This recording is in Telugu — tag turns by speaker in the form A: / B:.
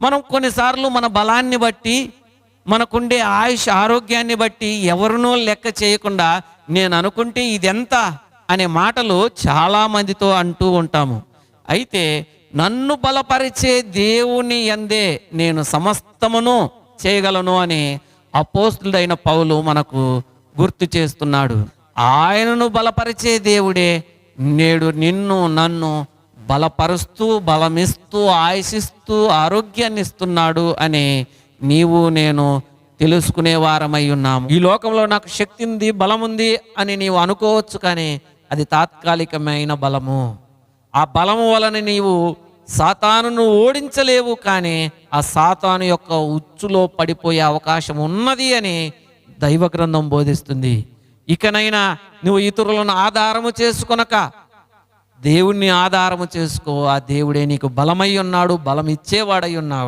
A: మనం కొన్నిసార్లు మన బలాన్ని బట్టి, మనకుండే ఆయుష్ ఆరోగ్యాన్ని బట్టి ఎవరినో లెక్క చేయకుండా నేను అనుకుంటే ఇదెంత అనే మాటలు చాలామందితో అంటూ ఉంటాము. అయితే నన్ను బలపరిచే దేవుని యందే నేను సమస్తమును చేయగలను అని అపోస్తులుడైన పౌలు మనకు గుర్తు చేస్తున్నాడు. ఆయనను బలపరిచే దేవుడే నేడు నిన్ను నన్ను బలపరుస్తూ, బలమిస్తూ, ఆయుషిస్తూ, ఆరోగ్యాన్ని ఇస్తున్నాడు అని నీవు నేను తెలుసుకునే వారమై ఉన్నాము. ఈ లోకంలో నాకు శక్తి ఉంది, బలం ఉంది అని నీవు అనుకోవచ్చు, కానీ అది తాత్కాలికమైన బలము. ఆ బలము వలన నీవు సాతానును ఓడించలేవు, కానీ ఆ సాతాను యొక్క ఉచ్చులో పడిపోయే అవకాశం ఉన్నది అని దైవ గ్రంథం బోధిస్తుంది. ఇకనైనా నువ్వు ఇతరులను ఆధారము చేసుకొనక దేవుణ్ణి ఆధారము చేసుకో. ఆ దేవుడే నీకు బలమై ఉన్నాడు, బలం ఇచ్చేవాడై ఉన్నాడు.